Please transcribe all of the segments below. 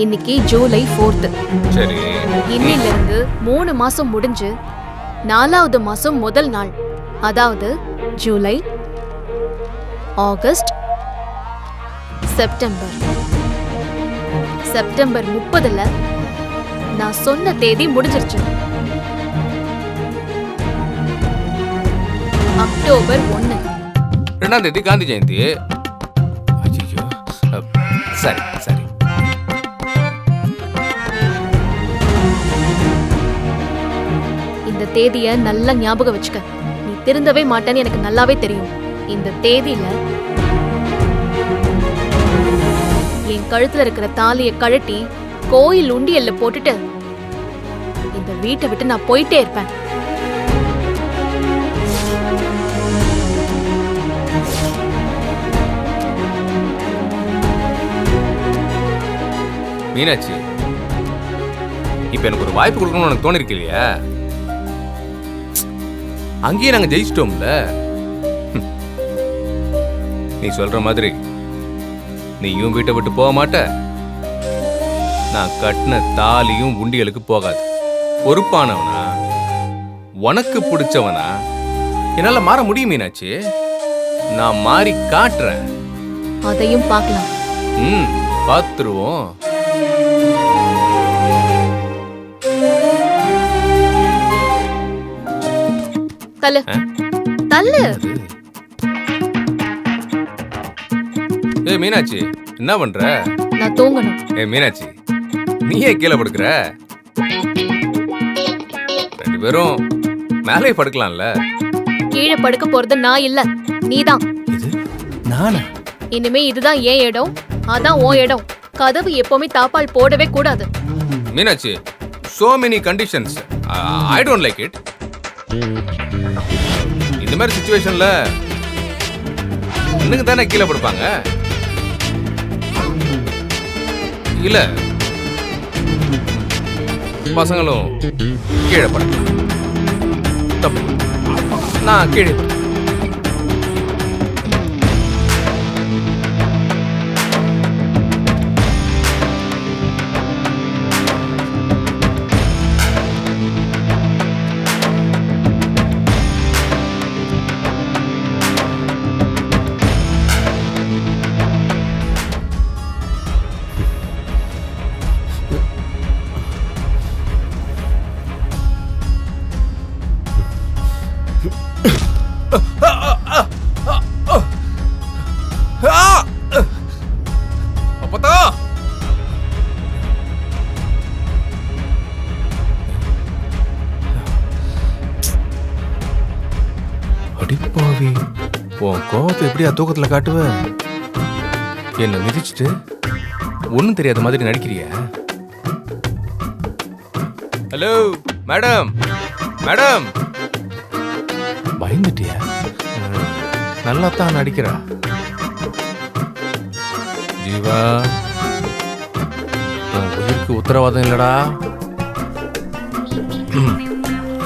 இன்னைக்கு ஜூலை 4th. சரி. இன்னில இருந்து 3 மாசம் முடிஞ்சு 4வது மாசம் முதல் நாள், அதாவது ஜூலை, ஆகஸ்ட், செப்டம்பர். செப்டம்பர் 30ல நான் சொன்ன தேதி முடிஞ்சிருச்சு. அக்டோபர் 1. 2ஆம் தேதி காந்தி ஜெயந்தி. ஐயோ, சரி சரி. இந்த தேதியை நல்லா ஞாபகம் வச்சுக்க. நீ திருந்தவே மாட்டேன்னு எனக்கு நல்லாவே தெரியும். இந்த தேதியில என் கழுத்துல இருக்கிற தாலியை கழட்டி கோயில் உண்டியல்ல போட்டுட்டு இந்த வீட்டை விட்டு நான் போயிட்டே இருப்பேன். மீனாட்சி, இப்ப எனக்கு ஒரு வாய்ப்பு கொடுக்கணும்னு உனக்கு தோணிருக்கு இல்லையா? அங்கேயே நாங்க ஜெயிச்சிட்டோம்ல. நீ சொல்ற மாதிரி நீயும் வீட்டை விட்டு போக மாட்ட, நான் கட்டின தாலியும் உண்டியலுக்கு போகாது. பொறுப்பானவனா, உனக்கு பிடிச்சவனா என்னால மாற முடியும் மீனாட்சி. நான் மாறி காட்டுறேன். அதையும் பார்க்கலாம். பார்த்துருவோம். தள்ளு தள்ளு. ஏய் மீனாட்சி, என்ன பண்ற? நான் தூங்கணும். ஏய் மீனாட்சி, நீயே கீழே படுக்கிற? 2 பேரும் மேலே படுக்கலாம்ல. கீழே படுக்க போறது நான் இல்ல, நீதான். இது நானா? இனிமே இதுதான் ஏன் இடம், அதான் உன் இடம். கதவு எப்பவுமே தாப்பால் போடவே கூடாது. Meenakshi, so many conditions. I don't like it. இந்த மாதிரி சிச்சுவேஷன்ல இன்னுங்க தானே கீழே படுப்பாங்க. இல்ல பசங்களும் கீழே படுப்பாங்க. தப்பு, நான் கீழே படுப்பேன். அடிப்பாவி, உன் கோவத்தை எப்படியா தூக்கத்துல காட்டுவ? என்ன மிதிச்சுட்டு ஒன்னும் தெரியாத மாதிரி நடிக்கிறியா? Hello madam, madam. பயந்துட்டியா? நல்லா தான் நடிக்கிறா. ஜீவா, உன் உயிருக்கு உத்தரவாதம் இல்லடா.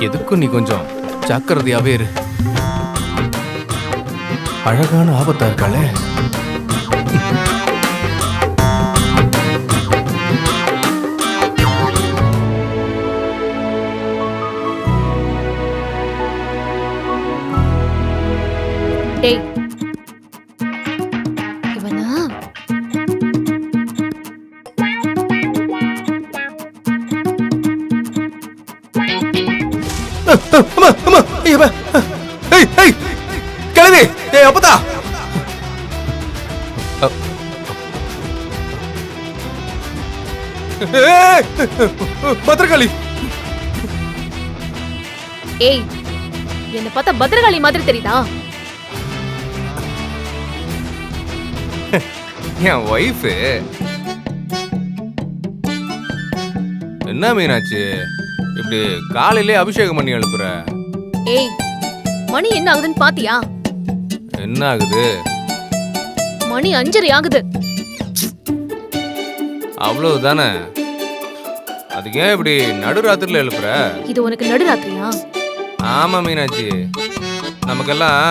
எதுக்கும் நீ கொஞ்சம் ஜாக்கிரதையாவே இரு. அழகான ஆபத்தா இருக்காளே. டேய், இவனா? கிளவி, அப்பதா பத்திரகாளி. ஏய், என்ன பார்த்தா பத்திரகாளி மாதிரி தெரியுதா? என் ஒய்ஃபு. என்ன மீனாட்சி, இப்படி காலையிலே அபிஷேகம் பண்ணி எழுப்புற? ஏய், மணி என்ன ஆகுதுன்னு பாத்தியா? என்ன ஆகுது? மணி 5:30 ஆகுது. அவ்வளவுதானே? அதுக்கு ஏன் இப்படி நடுராத்திரில எழுப்புற? இது உனக்கு நடுராத்திரியா? ஆமா மீனாட்சி, நமக்கெல்லாம்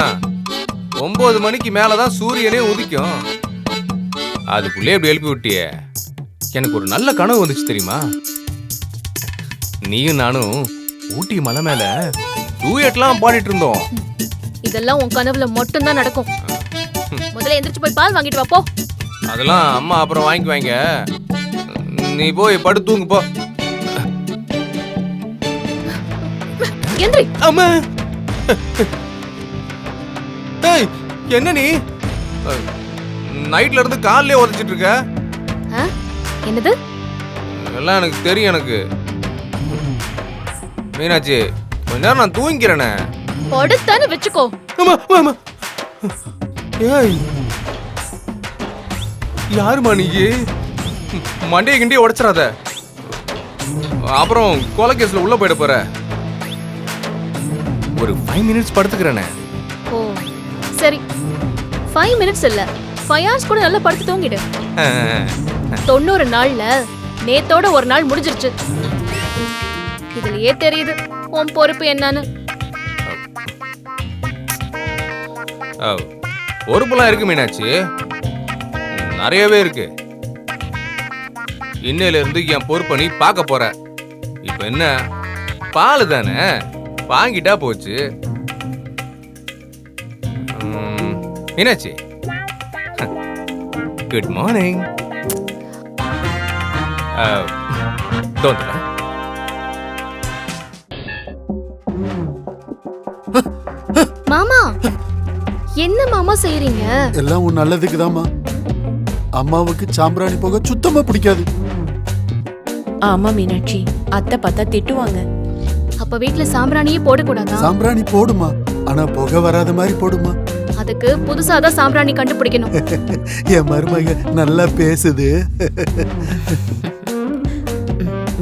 9 மணிக்கு மேலதான் சூரியனே உதிக்கும். அதுக்குள்ளே இப்படி எழுப்பி விட்டியே, எனக்கு ஒரு நல்ல கனவு வந்துச்சு தெரியுமா? நீயும் நானும் ஊட்டி மலை மேல டூயட்லாம் பாடிட்டு இருந்தோம். இதெல்லாம் உன் கனவுல மட்டும்தான் நடக்கும். முதல்ல எந்திரிச்சு போய் பால் வாங்கிட்டு வா போ. அதெல்லாம் அம்மா அப்புறம் வாங்கிக்குவாங்க. நீ போய் படுத்து தூங்கு போ. எந்திரி. அம்மா, ஏய், என்ன நீ நைட்ல இருந்து காலையிலே உதச்சிட்டு இருக்க? என்னது? எல்லாம் எனக்கு தெரியும். எனக்கு மீனாட்சி, கொஞ்ச நேரம் நான் தூங்கிக்கிறேனே. படுத்தானே வெச்சுக்கோ. அம்மா, அம்மா. ஏய், யாருமா நீ? மண்டையை கிண்டியை உடைச்சிடாத, அப்புறம் கொலை கேஸ்ல உள்ள போயிட போற. ஒரு 5 மினிட்ஸ் படுத்துக்கிறேனே. ஓ சரி, 5 மினிட்ஸ் இல்ல 5 ஹவர்ஸ் கூட நல்லா படுத்து தூங்கிடு. 90 நாள்ல நேத்தோட ஒரு நாள் முடிஞ்சிருச்சு. இதுலயே தெரியுது உன் பொறுப்பு என்னன்னு. பொறுப்புலாம் இருக்கு மீனாட்சி, நிறையவே இருக்கு. இன்னையில இருந்து என் பொறுப்பை நீ பார்க்க போற. இப்ப என்ன, பால் தானே, வாங்கிட்டா போச்சு. Meenakshi, good morning. தோந்தல மாமா, என்ன மாமா செய்றீங்க? எல்லாம் உன் நல்லதுக்குதாம்மா. அம்மாவுக்கு சாம்பிராணி போக சுத்தமா பிடிக்காது. ஆமா மீனாட்சி, அத்தை பார்த்தா திட்டுவாங்க. அப்ப வீட்ல சாம்பிராணியே போடக்கூடாதா? சாம்பிராணி போடுமா, ஆனா புகை வராத மாதிரி போடுமா. அதுக்கு புதுசாதான் சாம்பிராணி கண்டுபிடிக்கணும். என் மருமக நல்லா பேசுது.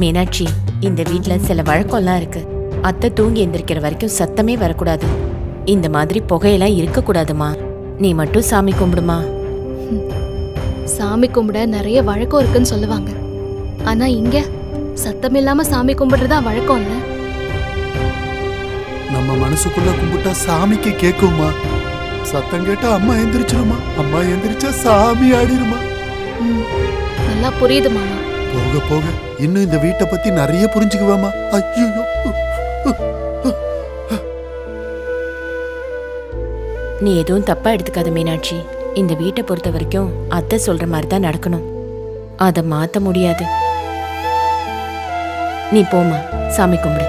மீனாட்சி, இந்த வீட்ல சில வழக்கம்லாம் இருக்கு. அத்தை தூங்கி எந்திரிக்கிற வரைக்கும் சத்தமே வரக்கூடாது. இந்த மாதிரி புகையெல்லாம் இருக்க கூடாதுமா. நீ மட்டும் சாமி கும்பிடுமா. சாமி கும்பிட நிறைய வழக்கம் இருக்குன்னு சொல்லுவாங்க. ஆனா இங்க சத்தம் இல்லாம சாமி கும்பிடுறதா வழக்கம் இல்ல. நம்ம மனசுக்குள்ள கும்பிட்டா சாமிக்கு கேக்குமா. சத்தம் கேட்டா அம்மா எந்திரிச்சிருமா. அம்மா எந்திரிச்சா சாமி ஆடிருமா. நல்லா புரியுது மாமா. போக போக இன்னும் இந்த வீட்டை பத்தி நிறைய புரிஞ்சுக்குவாமா. ஐயோ, நீ எதுவும் தப்பா எடுத்துக்காத மீனாட்சி. இந்த வீட்டை பொறுத்த வரைக்கும் அத்தை சொல்ற மாதிரி தான் நடக்கணும். அதை மாத்த முடியாது. நீ போமா, சாமி கும்பிடு.